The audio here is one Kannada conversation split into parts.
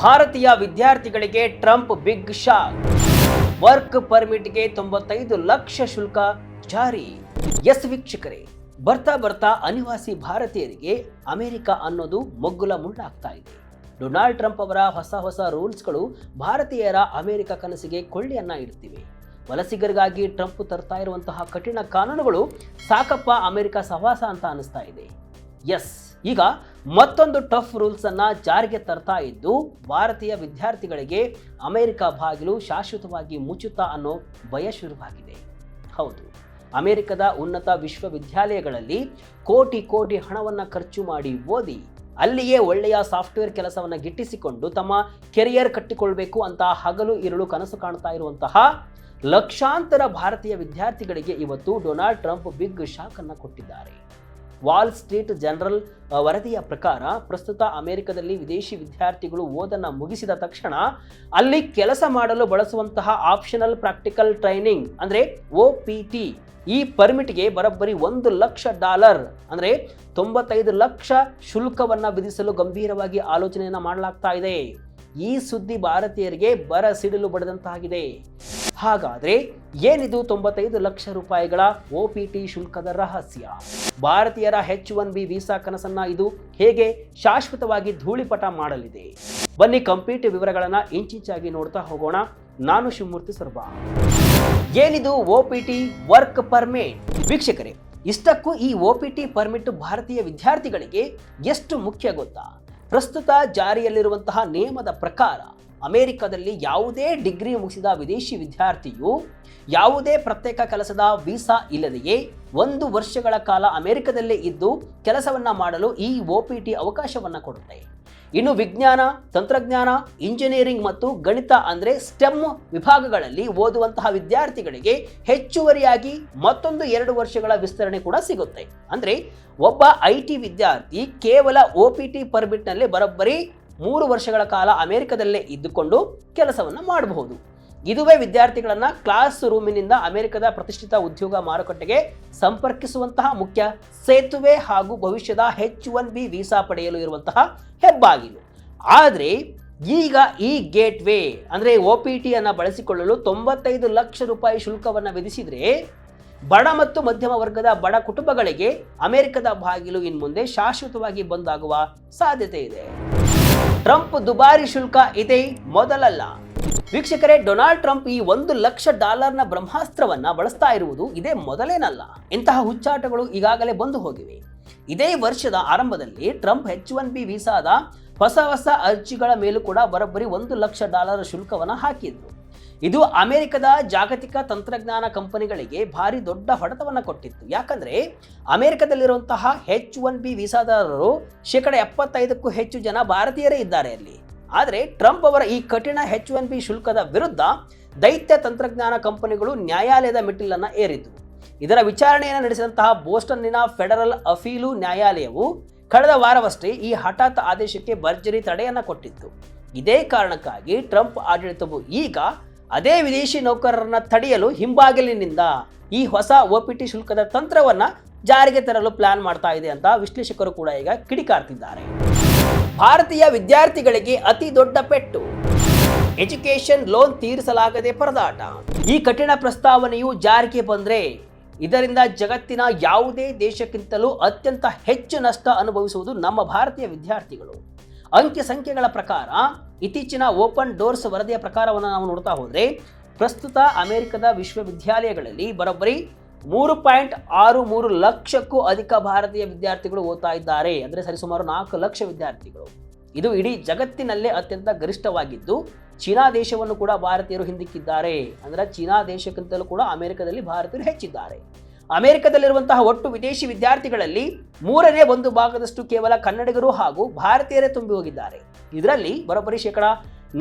ಭಾರತೀಯ ವಿದ್ಯಾರ್ಥಿಗಳಿಗೆ ಟ್ರಂಪ್ ಬಿಗ್ ಶಾಕ್. ವರ್ಕ್ ಪರ್ಮಿಟ್ಗೆ 95 ಲಕ್ಷ ಶುಲ್ಕ ಜಾರಿ. ಎಸ್ ವೀಕ್ಷಕರೇ, ಬರ್ತಾ ಬರ್ತಾ ಅನಿವಾಸಿ ಭಾರತೀಯರಿಗೆ ಅಮೆರಿಕ ಅನ್ನೋದು ಮೊಗ್ಗುಲ ಮುಳ್ಳಾಗ್ತಾ ಇದೆ. ಡೊನಾಲ್ಡ್ ಟ್ರಂಪ್ ಅವರ ಹೊಸ ರೂಲ್ಸ್ಗಳು ಭಾರತೀಯರ ಅಮೆರಿಕ ಕನಸಿಗೆ ಕೊಳ್ಳಿಯನ್ನ ಇಡ್ತಿವೆ. ವಲಸಿಗರಿಗಾಗಿ ಟ್ರಂಪ್ ತರ್ತಾ ಇರುವಂತಹ ಕಠಿಣ ಕಾನೂನುಗಳು ಸಾಕಪ್ಪ ಅಮೆರಿಕ ಸಹವಾಸ ಅಂತ ಅನಿಸ್ತಾ ಇದೆ. ಎಸ್, ಈಗ ಮತ್ತೊಂದು ಟಫ್ ರೂಲ್ಸ್ ಅನ್ನ ಜಾರಿಗೆ ತರ್ತಾ ಇದ್ದು ಭಾರತೀಯ ವಿದ್ಯಾರ್ಥಿಗಳಿಗೆ ಅಮೆರಿಕ ಬಾಗಿಲು ಶಾಶ್ವತವಾಗಿ ಮುಚ್ಚುತ್ತಾ ಅನ್ನೋ ಭಯ ಶುರುವಾಗಿದೆ. ಹೌದು, ಅಮೆರಿಕದ ಉನ್ನತ ವಿಶ್ವವಿದ್ಯಾಲಯಗಳಲ್ಲಿ ಕೋಟಿ ಹಣವನ್ನು ಖರ್ಚು ಮಾಡಿ ಓದಿ ಅಲ್ಲಿಯೇ ಒಳ್ಳೆಯ ಸಾಫ್ಟ್ವೇರ್ ಕೆಲಸವನ್ನು ಗಿಟ್ಟಿಸಿಕೊಂಡು ತಮ್ಮ ಕೆರಿಯರ್ ಕಟ್ಟಿಕೊಳ್ಬೇಕು ಅಂತ ಹಗಲು ಇರುಳು ಕನಸು ಕಾಣ್ತಾ ಇರುವಂತಹ ಲಕ್ಷಾಂತರ ಭಾರತೀಯ ವಿದ್ಯಾರ್ಥಿಗಳಿಗೆ ಇವತ್ತು ಡೊನಾಲ್ಡ್ ಟ್ರಂಪ್ ಬಿಗ್ ಶಾಕ್ ಅನ್ನು ಕೊಟ್ಟಿದ್ದಾರೆ. ವಾಲ್ ಸ್ಟ್ರೀಟ್ ಜನರಲ್ ವರದಿಯ ಪ್ರಕಾರ ಪ್ರಸ್ತುತ ಅಮೆರಿಕದಲ್ಲಿ ವಿದೇಶಿ ವಿದ್ಯಾರ್ಥಿಗಳು ಓದನ್ನು ಮುಗಿಸಿದ ತಕ್ಷಣ ಅಲ್ಲಿ ಕೆಲಸ ಮಾಡಲು ಬಳಸುವಂತಹ ಆಪ್ಷನಲ್ ಪ್ರಾಕ್ಟಿಕಲ್ ಟ್ರೈನಿಂಗ್ ಅಂದರೆ OPT ಈ ಪರ್ಮಿಟ್ಗೆ ಬರೋಬ್ಬರಿ $1 ಲಕ್ಷ ಅಂದರೆ 95 ಲಕ್ಷ ಶುಲ್ಕವನ್ನು ವಿಧಿಸಲು ಗಂಭೀರವಾಗಿ ಆಲೋಚನೆಯನ್ನು ಮಾಡಲಾಗ್ತಾ ಇದೆ. ಈ ಸುದ್ದಿ ಭಾರತೀಯರಿಗೆ ಬರ ಸಿಡಿಲು ಬಡದಂತಾಗಿದೆ. ಹಾಗಾದ್ರೆ ಏನಿದು 95 ಲಕ್ಷ ರೂಪಾಯಿಗಳ OPT ಶುಲ್ಕದ ರಹಸ್ಯ? ಭಾರತೀಯರ H1B ವೀಸಾ ಕನಸನ್ನ ಇದು ಹೇಗೆ ಶಾಶ್ವತವಾಗಿ ಧೂಳಿಪಟ ಮಾಡಲಿದೆ? ಬನ್ನಿ ಕಂಪ್ಲೀಟ್ ವಿವರಗಳನ್ನ ಇಂಚಿಂಚಾಗಿ ನೋಡ್ತಾ ಹೋಗೋಣ. ನಾನು ಶಿವಮೂರ್ತಿ ಸರ್ಬಾ. ಏನಿದು OPT ವರ್ಕ್ ಪರ್ಮಿಟ್? ವೀಕ್ಷಕರೇ, ಇಷ್ಟಕ್ಕೂ ಈ OPT ಪರ್ಮಿಟ್ ಭಾರತೀಯ ವಿದ್ಯಾರ್ಥಿಗಳಿಗೆ ಎಷ್ಟು ಮುಖ್ಯ ಗೊತ್ತಾ? ಪ್ರಸ್ತುತ ಜಾರಿಯಲ್ಲಿರುವಂತಹ ನಿಯಮದ ಪ್ರಕಾರ ಅಮೆರಿಕದಲ್ಲಿ ಯಾವುದೇ ಡಿಗ್ರಿ ಮುಗಿಸಿದ ವಿದೇಶಿ ವಿದ್ಯಾರ್ಥಿಯು ಯಾವುದೇ ಪ್ರತ್ಯೇಕ ಕೆಲಸದ ವೀಸಾ ಇಲ್ಲದೆಯೇ 1 ವರ್ಷಗಳ ಕಾಲ ಅಮೆರಿಕದಲ್ಲೇ ಇದ್ದು ಕೆಲಸವನ್ನ ಮಾಡಲು ಈ OPT ಅವಕಾಶವನ್ನ ಕೊಡುತ್ತೆ. ಇನ್ನು ವಿಜ್ಞಾನ, ತಂತ್ರಜ್ಞಾನ, ಇಂಜಿನಿಯರಿಂಗ್ ಮತ್ತು ಗಣಿತ ಅಂದರೆ ಸ್ಟೆಮ್ ವಿಭಾಗಗಳಲ್ಲಿ ಓದುವಂತಹ ವಿದ್ಯಾರ್ಥಿಗಳಿಗೆ ಹೆಚ್ಚುವರಿಯಾಗಿ ಮತ್ತೊಂದು 2 ವರ್ಷಗಳ ವಿಸ್ತರಣೆ ಕೂಡ ಸಿಗುತ್ತೆ. ಅಂದರೆ ಒಬ್ಬ IT ವಿದ್ಯಾರ್ಥಿ ಕೇವಲ OPT ಪರ್ಮಿಟ್ನಲ್ಲಿ ಬರೋಬ್ಬರಿ 3 ವರ್ಷಗಳ ಕಾಲ ಅಮೆರಿಕದಲ್ಲೇ ಇದ್ದುಕೊಂಡು ಕೆಲಸವನ್ನು ಮಾಡಬಹುದು. ಇದುವೇ ವಿದ್ಯಾರ್ಥಿಗಳನ್ನ ಕ್ಲಾಸ್ ರೂಮಿನಿಂದ ಅಮೆರಿಕದ ಪ್ರತಿಷ್ಠಿತ ಉದ್ಯೋಗ ಮಾರುಕಟ್ಟೆಗೆ ಸಂಪರ್ಕಿಸುವಂತಹ ಮುಖ್ಯ ಸೇತುವೆ ಹಾಗೂ ಭವಿಷ್ಯದ H1B ವೀಸಾ ಪಡೆಯಲು ಇರುವಂತಹ ಹೆಬ್ಬಾಗಿಲು. ಆದರೆ ಈಗ ಈ ಗೇಟ್ ವೇ ಅಂದರೆ OPT ಅನ್ನು ಬಳಸಿಕೊಳ್ಳಲು 95 ಲಕ್ಷ ರೂಪಾಯಿ ಶುಲ್ಕವನ್ನು ವಿಧಿಸಿದರೆ ಬಡ ಮತ್ತು ಮಧ್ಯಮ ವರ್ಗದ ಬಡ ಕುಟುಂಬಗಳಿಗೆ ಅಮೆರಿಕದ ಬಾಗಿಲು ಇನ್ಮುಂದೆ ಶಾಶ್ವತವಾಗಿ ಬಂದಾಗುವ ಸಾಧ್ಯತೆ ಇದೆ. ಟ್ರಂಪ್ ದುಬಾರಿ ಶುಲ್ಕ ಇದೇ ಮೊದಲಲ್ಲ. ವೀಕ್ಷಕರೇ, ಡೊನಾಲ್ಡ್ ಟ್ರಂಪ್ ಈ $1 ಲಕ್ಷ ಬ್ರಹ್ಮಾಸ್ತ್ರವನ್ನ ಬಳಸ್ತಾ ಇರುವುದು ಇದೇ ಮೊದಲೇನಲ್ಲ. ಇಂತಹ ಹುಚ್ಚಾಟಗಳು ಈಗಾಗಲೇ ಬಂದು ಹೋಗಿವೆ. ಇದೇ ವರ್ಷದ ಆರಂಭದಲ್ಲಿ ಟ್ರಂಪ್ H1B ವೀಸಾದ ಹೊಸ ಅರ್ಜಿಗಳ ಮೇಲೂ ಕೂಡ ಬರೋಬ್ಬರಿ $1 ಲಕ್ಷ ಶುಲ್ಕವನ್ನು ಹಾಕಿದ್ರು. ಇದು ಅಮೆರಿಕದ ಜಾಗತಿಕ ತಂತ್ರಜ್ಞಾನ ಕಂಪನಿಗಳಿಗೆ ಭಾರಿ ದೊಡ್ಡ ಹೊಡೆತವನ್ನು ಕೊಟ್ಟಿತ್ತು. ಯಾಕಂದ್ರೆ ಅಮೆರಿಕದಲ್ಲಿರುವಂತಹ H1B ವೀಸಾದಾರರು 75%ಕ್ಕೂ ಹೆಚ್ಚು ಜನ ಭಾರತೀಯರೇ ಇದ್ದಾರೆ ಅಲ್ಲಿ. ಆದರೆ ಟ್ರಂಪ್ ಅವರ ಈ ಕಠಿಣ H1B ಶುಲ್ಕದ ವಿರುದ್ಧ ದೈತ್ಯ ತಂತ್ರಜ್ಞಾನ ಕಂಪನಿಗಳು ನ್ಯಾಯಾಲಯದ ಮೆಟ್ಟಿಲನ್ನು ಏರಿತು. ಇದರ ವಿಚಾರಣೆಯನ್ನು ನಡೆಸಿದಂತಹ ಬೋಸ್ಟನ್ನಿನ ಫೆಡರಲ್ ಅಪೀಲು ನ್ಯಾಯಾಲಯವು ಕಳೆದ ವಾರವಷ್ಟೇ ಈ ಹಠಾತ್ ಆದೇಶಕ್ಕೆ ಭರ್ಜರಿ ತಡೆಯನ್ನು ಕೊಟ್ಟಿತ್ತು. ಇದೇ ಕಾರಣಕ್ಕಾಗಿ ಟ್ರಂಪ್ ಆಡಳಿತವು ಈಗ ಅದೇ ವಿದೇಶಿ ನೌಕರರನ್ನ ತಡೆಯಲು ಹಿಂಬಾಗಿಲಿನಿಂದ ಈ ಹೊಸ OPT ಶುಲ್ಕದ ತಂತ್ರವನ್ನ ಜಾರಿಗೆ ತರಲು ಪ್ಲಾನ್ ಮಾಡ್ತಾ ಇದೆ ಅಂತ ವಿಶ್ಲೇಷಕರು ಕೂಡ ಈಗ ಕಿಡಿಕಾರ್ತಿದ್ದಾರೆ. ಭಾರತೀಯ ವಿದ್ಯಾರ್ಥಿಗಳಿಗೆ ಅತಿ ದೊಡ್ಡ ಪೆಟ್ಟು. ಎಜುಕೇಶನ್ ಲೋನ್ ತೀರಿಸಲಾಗದೆ ಪರದಾಟ. ಈ ಕಠಿಣ ಪ್ರಸ್ತಾವನೆಯು ಜಾರಿಗೆ ಬಂದ್ರೆ ಇದರಿಂದ ಜಗತ್ತಿನ ಯಾವುದೇ ದೇಶಕ್ಕಿಂತಲೂ ಅತ್ಯಂತ ಹೆಚ್ಚು ನಷ್ಟ ಅನುಭವಿಸುವುದು ನಮ್ಮ ಭಾರತೀಯ ವಿದ್ಯಾರ್ಥಿಗಳು. ಅಂಕಿ ಸಂಖ್ಯೆಗಳ ಪ್ರಕಾರ ಇತ್ತೀಚಿನ ಓಪನ್ ಡೋರ್ಸ್ ವರದಿಯ ಪ್ರಕಾರವನ್ನು ನಾವು ನೋಡ್ತಾ ಹೋದರೆ ಪ್ರಸ್ತುತ ಅಮೆರಿಕದ ವಿಶ್ವವಿದ್ಯಾಲಯಗಳಲ್ಲಿ ಬರೋಬ್ಬರಿ 3.63 ಲಕ್ಷಕ್ಕೂ ಅಧಿಕ ಭಾರತೀಯ ವಿದ್ಯಾರ್ಥಿಗಳು ಓದ್ತಾ ಇದ್ದಾರೆ. ಅಂದರೆ ಸರಿಸುಮಾರು 4 ಲಕ್ಷ ವಿದ್ಯಾರ್ಥಿಗಳು. ಇದು ಇಡೀ ಜಗತ್ತಿನಲ್ಲೇ ಅತ್ಯಂತ ಗರಿಷ್ಠವಾಗಿದ್ದು ಚೀನಾ ದೇಶವನ್ನು ಕೂಡ ಭಾರತೀಯರು ಹಿಂದಿಕ್ಕಿದ್ದಾರೆ. ಅಂದರೆ ಚೀನಾ ದೇಶಕ್ಕಿಂತಲೂ ಕೂಡ ಅಮೆರಿಕದಲ್ಲಿ ಭಾರತೀಯರು ಹೆಚ್ಚಿದ್ದಾರೆ. ಅಮೆರಿಕದಲ್ಲಿರುವಂತಹ ಒಟ್ಟು ವಿದೇಶಿ ವಿದ್ಯಾರ್ಥಿಗಳಲ್ಲಿ 1/3 ಭಾಗದಷ್ಟು ಕೇವಲ ಕನ್ನಡಿಗರು ಹಾಗೂ ಭಾರತೀಯರೇ ತುಂಬಿ ಹೋಗಿದ್ದಾರೆ. ಇದರಲ್ಲಿ ಬರೋಬ್ಬರಿ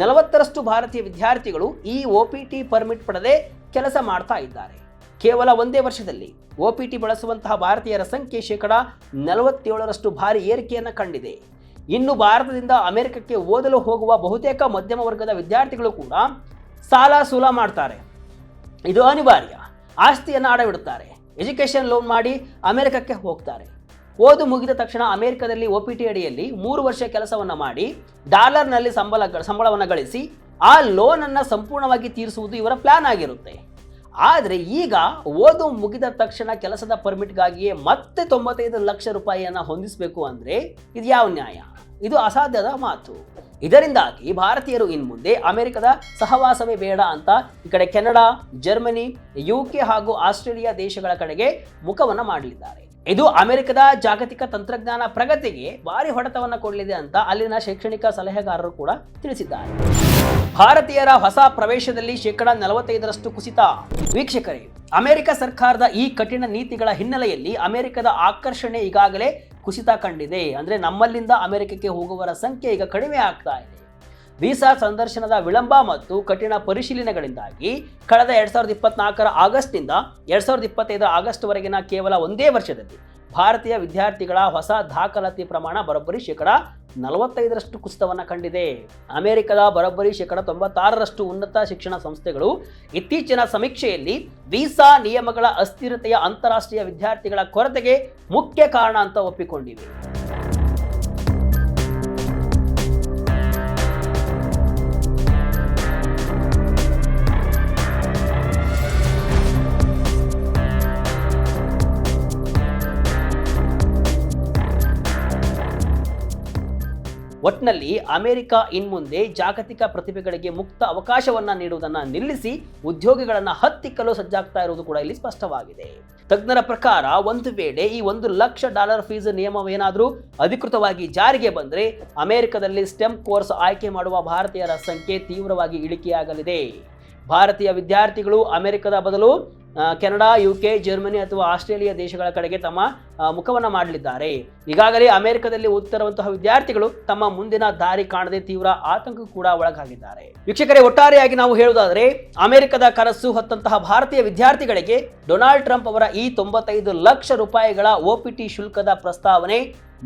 40% ಭಾರತೀಯ ವಿದ್ಯಾರ್ಥಿಗಳು ಈ OPT ಪರ್ಮಿಟ್ ಪಡೆದೇ ಕೆಲಸ ಮಾಡ್ತಾ ಇದ್ದಾರೆ. ಕೇವಲ ಒಂದೇ ವರ್ಷದಲ್ಲಿ OPT ಬಳಸುವಂತಹ ಭಾರತೀಯರ ಸಂಖ್ಯೆ 47% ಭಾರಿ ಏರಿಕೆಯನ್ನು ಕಂಡಿದೆ. ಇನ್ನು ಭಾರತದಿಂದ ಅಮೆರಿಕಕ್ಕೆ ಓದಲು ಹೋಗುವ ಬಹುತೇಕ ಮಧ್ಯಮ ವರ್ಗದ ವಿದ್ಯಾರ್ಥಿಗಳು ಕೂಡ ಸಾಲ ಸೂಲ ಮಾಡ್ತಾರೆ. ಇದು ಅನಿವಾರ್ಯ. ಆಸ್ತಿಯನ್ನು ಅಡವಿಡುತ್ತಾರೆ. ಎಜುಕೇಷನ್ ಲೋನ್ ಮಾಡಿ ಅಮೆರಿಕಕ್ಕೆ ಹೋಗ್ತಾರೆ. ಓದು ಮುಗಿದ ತಕ್ಷಣ ಅಮೆರಿಕದಲ್ಲಿ OPT ಅಡಿಯಲ್ಲಿ 3 ವರ್ಷ ಕೆಲಸವನ್ನ ಮಾಡಿ ಡಾಲರ್ನಲ್ಲಿ ಸಂಬಳವನ್ನು ಗಳಿಸಿ ಆ ಲೋನ್ ಅನ್ನ ಸಂಪೂರ್ಣವಾಗಿ ತೀರಿಸುವುದು ಇವರ ಪ್ಲಾನ್ ಆಗಿರುತ್ತೆ. ಆದರೆ ಈಗ ಓದು ಮುಗಿದ ತಕ್ಷಣ ಕೆಲಸದ ಪರ್ಮಿಟ್ಗಾಗಿಯೇ ಮತ್ತೆ 95 ಲಕ್ಷ ರೂಪಾಯಿಯನ್ನು ಹೊಂದಿಸಬೇಕು ಅಂದರೆ ಇದು ಯಾವ ನ್ಯಾಯ? ಇದು ಅಸಾಧ್ಯದ ಮಾತು. ಇದರಿಂದಾಗಿ ಭಾರತೀಯರು ಇನ್ಮುಂದೆ ಅಮೆರಿಕದ ಸಹವಾಸವೇ ಬೇಡ ಅಂತ ಈ ಕಡೆ ಕೆನಡಾ, ಜರ್ಮನಿ, UK ಹಾಗೂ ಆಸ್ಟ್ರೇಲಿಯಾ ದೇಶಗಳ ಕಡೆಗೆ ಮುಖವನ್ನು ಮಾಡಲಿದ್ದಾರೆ. ಇದು ಅಮೆರಿಕದ ಜಾಗತಿಕ ತಂತ್ರಜ್ಞಾನ ಪ್ರಗತಿಗೆ ಭಾರಿ ಹೊಡೆತವನ್ನು ಕೊಡಲಿದೆ ಅಂತ ಅಲ್ಲಿನ ಶೈಕ್ಷಣಿಕ ಸಲಹೆಗಾರರು ಕೂಡ ತಿಳಿಸಿದ್ದಾರೆ. ಭಾರತೀಯರ ಹೊಸ ಪ್ರವೇಶದಲ್ಲಿ 45% ಕುಸಿತ. ವೀಕ್ಷಕರೇ, ಅಮೆರಿಕ ಸರ್ಕಾರದ ಈ ಕಠಿಣ ನೀತಿಗಳ ಹಿನ್ನೆಲೆಯಲ್ಲಿ ಅಮೆರಿಕದ ಆಕರ್ಷಣೆ ಈಗಾಗಲೇ ಕುಸಿತ ಕಂಡಿದೆ. ಅಂದ್ರೆ ನಮ್ಮಲ್ಲಿಂದ ಅಮೆರಿಕಕ್ಕೆ ಹೋಗುವವರ ಸಂಖ್ಯೆ ಈಗ ಕಡಿಮೆ ಆಗ್ತಾ ಇದೆ. ವೀಸಾ ಸಂದರ್ಶನದ ವಿಳಂಬ ಮತ್ತು ಕಠಿಣ ಪರಿಶೀಲನೆಗಳಿಂದಾಗಿ ಕಳೆದ 2024ರ ಆಗಸ್ಟ್ನಿಂದ 2025ರ ಆಗಸ್ಟ್ ವರೆಗಿನ ಕೇವಲ ಒಂದೇ ವರ್ಷದಲ್ಲಿ ಭಾರತೀಯ ವಿದ್ಯಾರ್ಥಿಗಳ ಹೊಸ ದಾಖಲಾತಿ ಪ್ರಮಾಣ ಬರೋಬ್ಬರಿ 45% ಕುಸಿತವನ್ನು ಕಂಡಿದೆ. ಅಮೆರಿಕದ ಬರೋಬ್ಬರಿ 96% ಉನ್ನತ ಶಿಕ್ಷಣ ಸಂಸ್ಥೆಗಳು ಇತ್ತೀಚಿನ ಸಮೀಕ್ಷೆಯಲ್ಲಿ ವೀಸಾ ನಿಯಮಗಳ ಅಸ್ಥಿರತೆಯ ಅಂತಾರಾಷ್ಟ್ರೀಯ ವಿದ್ಯಾರ್ಥಿಗಳ ಕೊರತೆಗೆ ಮುಖ್ಯ ಕಾರಣ ಅಂತ ಒಪ್ಪಿಕೊಂಡಿವೆ. ಒಟ್ನಲ್ಲಿ ಅಮೆರಿಕ ಇನ್ಮುಂದೆ ಜಾಗತಿಕ ಪ್ರತಿಭೆಗಳಿಗೆ ಮುಕ್ತ ಅವಕಾಶವನ್ನ ನೀಡುವುದನ್ನು ನಿಲ್ಲಿಸಿ ಉದ್ಯೋಗಿಗಳನ್ನು ಹತ್ತಿಕ್ಕಲು ಸಜ್ಜಾಗ್ತಾ ಇರುವುದು ಕೂಡ ಇಲ್ಲಿ ಸ್ಪಷ್ಟವಾಗಿದೆ. ತಜ್ಞರ ಪ್ರಕಾರ ಒಂದು ವೇಳೆ ಈ $1 ಲಕ್ಷ ಫೀಸ್ ನಿಯಮವೇನಾದರೂ ಅಧಿಕೃತವಾಗಿ ಜಾರಿಗೆ ಬಂದರೆ ಅಮೆರಿಕದಲ್ಲಿ ಸ್ಟೆಮ್ ಕೋರ್ಸ್ ಆಯ್ಕೆ ಮಾಡುವ ಭಾರತೀಯರ ಸಂಖ್ಯೆ ತೀವ್ರವಾಗಿ ಇಳಿಕೆಯಾಗಲಿದೆ. ಭಾರತೀಯ ವಿದ್ಯಾರ್ಥಿಗಳು ಅಮೆರಿಕದ ಬದಲು ಕೆನಡಾ, UK, ಜರ್ಮನಿ ಅಥವಾ ಆಸ್ಟ್ರೇಲಿಯಾ ದೇಶಗಳ ಕಡೆಗೆ ತಮ್ಮ ಮುಖವನ್ನು ಮಾಡಲಿದ್ದಾರೆ. ಈಗಾಗಲೇ ಅಮೆರಿಕದಲ್ಲಿ ಓದುತ್ತಿರುವಂತಹ ವಿದ್ಯಾರ್ಥಿಗಳು ತಮ್ಮ ಮುಂದಿನ ದಾರಿ ಕಾಣದೆ ತೀವ್ರ ಆತಂಕ ಕೂಡ ಒಳಗಾಗಿದ್ದಾರೆ. ವೀಕ್ಷಕರೇ, ಒಟ್ಟಾರೆಯಾಗಿ ನಾವು ಹೇಳುವುದಾದರೆ ಅಮೆರಿಕದ ಕನಸು ಹೊತ್ತಂತಹ ಭಾರತೀಯ ವಿದ್ಯಾರ್ಥಿಗಳಿಗೆ ಡೊನಾಲ್ಡ್ ಟ್ರಂಪ್ ಅವರ ಈ 95 ಲಕ್ಷ ರೂಪಾಯಿಗಳ OPT ಶುಲ್ಕದ ಪ್ರಸ್ತಾವನೆ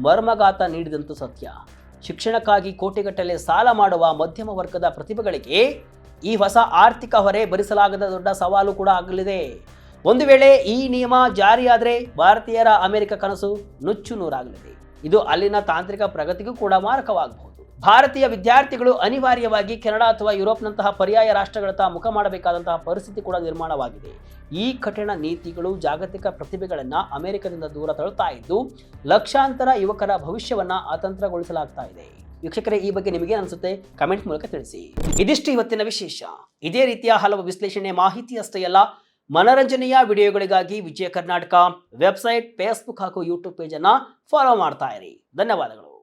ಮರ್ಮಘಾತ ನೀಡಿದಂತೂ ಸತ್ಯ. ಶಿಕ್ಷಣಕ್ಕಾಗಿ ಕೋಟಿಗಟ್ಟಲೆ ಸಾಲ ಮಾಡುವ ಮಧ್ಯಮ ವರ್ಗದ ಪ್ರತಿಭೆಗಳಿಗೆ ಈ ಹೊಸ ಆರ್ಥಿಕ ಹೊರೆ ಭರಿಸಲಾಗದ ದೊಡ್ಡ ಸವಾಲು ಕೂಡ ಆಗಲಿದೆ. ಒಂದು ವೇಳೆ ಈ ನಿಯಮ ಜಾರಿಯಾದರೆ ಭಾರತೀಯರ ಅಮೆರಿಕ ಕನಸು ನುಚ್ಚು ನೂರಾಗಲಿದೆ. ಇದು ಅಲ್ಲಿನ ತಾಂತ್ರಿಕ ಪ್ರಗತಿಗೂ ಕೂಡ ಮಾರಕವಾಗಬಹುದು. ಭಾರತೀಯ ವಿದ್ಯಾರ್ಥಿಗಳು ಅನಿವಾರ್ಯವಾಗಿ ಕೆನಡಾ ಅಥವಾ ಯುರೋಪ್ನಂತಹ ಪರ್ಯಾಯ ರಾಷ್ಟ್ರಗಳತ್ತ ಮುಖ ಮಾಡಬೇಕಾದಂತಹ ಪರಿಸ್ಥಿತಿ ಕೂಡ ನಿರ್ಮಾಣವಾಗಿದೆ. ಈ ಕಠಿಣ ನೀತಿಗಳು ಜಾಗತಿಕ ಪ್ರತಿಭೆಗಳನ್ನು ಅಮೆರಿಕದಿಂದ ದೂರ ತಳ್ಳುತ್ತಾ ಇದ್ದು ಲಕ್ಷಾಂತರ ಯುವಕರ ಭವಿಷ್ಯವನ್ನ ಅತಂತ್ರಗೊಳಿಸಲಾಗ್ತಾ ಇದೆ. ವೀಕ್ಷಕರೇ, ಈ ಬಗ್ಗೆ ನಿಮಗೆ ಅನಿಸುತ್ತೆ? ಕಮೆಂಟ್ ಮೂಲಕ ತಿಳಿಸಿ. ಇದಿಷ್ಟು ಇವತ್ತಿನ ವಿಶೇಷ. ಇದೇ ರೀತಿಯ ಹಲವು ವಿಶ್ಲೇಷಣೆ, ಮಾಹಿತಿ ಅಷ್ಟೇ ಅಲ್ಲ, ಮನರಂಜನೆಯ ವಿಡಿಯೋಗಳಿಗಾಗಿ ವಿಜಯ ಕರ್ನಾಟಕ ವೆಬ್ಸೈಟ್, ಫೇಸ್ಬುಕ್ ಹಾಗೂ ಯೂಟ್ಯೂಬ್ ಪೇಜ್ ಅನ್ನು ಫಾಲೋ ಮಾಡ್ತಾ ಇರಿ. ಧನ್ಯವಾದಗಳು.